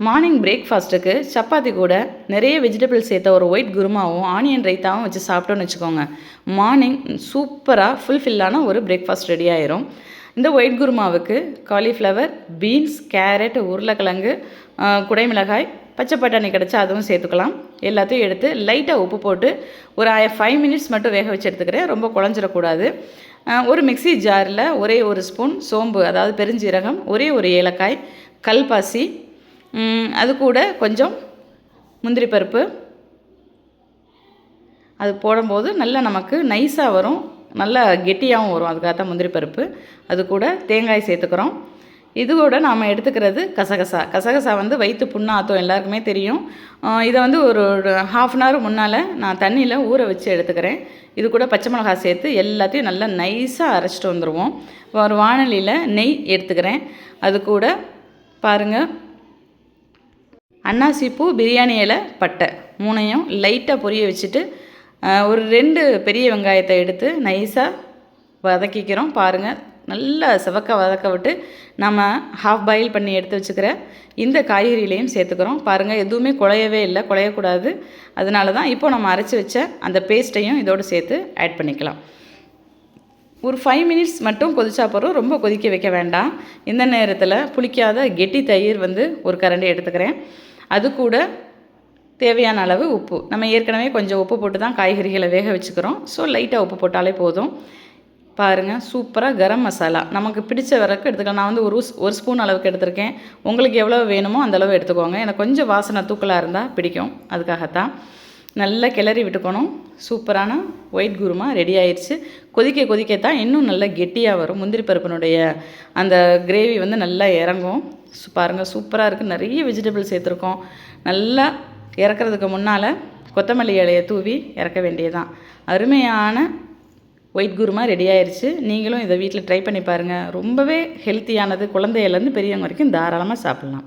Morning பிரேக்ஃபாஸ்ட்டுக்கு சப்பாத்தி கூட நிறைய வெஜிடபிள்ஸ் சேர்த்த ஒரு ஒயிட் குருமாவும் ஆனியன் ரைத்தாவும் வச்சு சாப்பிட்டோன்னு வச்சுக்கோங்க. மார்னிங் சூப்பராக ஃபுல்ஃபில்லான ஒரு பிரேக்ஃபாஸ்ட் ரெடி ஆயிரும். இந்த ஒயிட் குருமாவுக்கு காலிஃப்ளவர், பீன்ஸ், கேரட், உருளைக்கிழங்கு, குடைமிளகாய், பச்சை பட்டாணி கிடச்சா அதுவும் சேர்த்துக்கலாம். எல்லாத்தையும் எடுத்து லைட்டாக உப்பு போட்டு ஒரு 5 மினிட்ஸ் மட்டும் வேக வச்சு எடுத்துக்கிறேன். ரொம்ப குழஞ்சிடக்கூடாது. ஒரு மிக்ஸி ஜாரில் ஒரே ஒரு ஸ்பூன் சோம்பு, அதாவது பெருஞ்சீரகம், ஒரே ஒரு ஏலக்காய், கல்பாசி, அது கூட கொஞ்சம் முந்திரி பருப்பு, அது போடும்போது நல்லா நமக்கு நைஸாக வரும், நல்லா கெட்டியாகவும் வரும். அதுக்காக தான் முந்திரி பருப்பு. அது கூட தேங்காய் சேர்த்துக்கிறோம். இது கூட நாம் எடுத்துக்கிறது கசகசா. கசகசா வந்து வயிற்று புண்ணாற்றும், எல்லாருக்குமே தெரியும். இதை வந்து ஒரு 1/2 அன் ஹவர் முன்னால் நான் தண்ணியில் ஊற வச்சு எடுத்துக்கிறேன். இது கூட பச்சை மிளகாய் சேர்த்து எல்லாத்தையும் நல்லா நைஸாக அரைச்சிட்டு வந்துடுவோம். ஒரு வாணலியில் நெய் எடுத்துக்கிறேன். அது கூட பாருங்கள், அன்னாசிப்பூ, பிரியாணி இலை, பட்டை 3ஐயும் லைட்டாக பொரிய வச்சுட்டு ஒரு 2 பெரிய வெங்காயத்தை எடுத்து நைஸாக வதக்கிக்கிறோம். பாருங்கள், நல்லா செவக்க வதக்க விட்டு நம்ம ஹாஃப் பாயில் பண்ணி எடுத்து வச்சுக்கிற இந்த காய்கறிகளையும் சேர்த்துக்கிறோம். பாருங்கள், எதுவுமே குழையவே இல்லை, குழையக்கூடாது. அதனால தான் இப்போ நம்ம அரைச்சி வச்ச அந்த பேஸ்ட்டையும் இதோடு சேர்த்து ஆட் பண்ணிக்கலாம். ஒரு 5 மினிட்ஸ் மட்டும் கொதிச்சா போகிறோம், ரொம்ப கொதிக்க வைக்க வேண்டாம். இந்த நேரத்தில் புளிக்காத கெட்டி தயிர் வந்து ஒரு கரண்டி எடுத்துக்கிறேன். அது கூட தேவையான அளவு உப்பு. நம்ம ஏற்கனவே கொஞ்சம் உப்பு போட்டு தான் காய்கறிகளை வேக வச்சுக்கிறோம். ஸோ லைட்டாக உப்பு போட்டாலே போதும். பாருங்கள், சூப்பராக கரம் மசாலா நமக்கு பிடிச்ச வரைக்கும் எடுத்துக்கலாம். நான் வந்து ஒரு ஸ்பூன் அளவுக்கு எடுத்திருக்கேன். உங்களுக்கு எவ்வளோ வேணுமோ அந்தளவு எடுத்துக்கோங்க. எனக்கு கொஞ்சம் வாசனை தூக்கலாக இருந்தால் பிடிக்கும், அதுக்காகத்தான். நல்லா கிளறி விட்டுக்கணும். சூப்பரான ஒயிட் குருமா ரெடி ஆயிடுச்சு. கொதிக்க கொதிக்கத்தான் இன்னும் நல்லா கெட்டியாக வரும். முந்திரி பருப்பினுடைய அந்த கிரேவி வந்து நல்லா இறங்கும். பாருங்கள், சூப்பராக இருக்குது. நிறைய வெஜிடபிள் சேர்த்துருக்கோம். நல்லா இறக்குறதுக்கு முன்னால் கொத்தமல்லி இலையை தூவி இறக்க வேண்டியதுதான். அருமையான ஒயிட் குருமா ரெடி ஆயிடுச்சு. நீங்களும் இதை வீட்டில் ட்ரை பண்ணி பாருங்கள். ரொம்பவே ஹெல்த்தியானது. குழந்தையிலேருந்து பெரியவங்க வரைக்கும் தாராளமாக சாப்பிட்லாம்.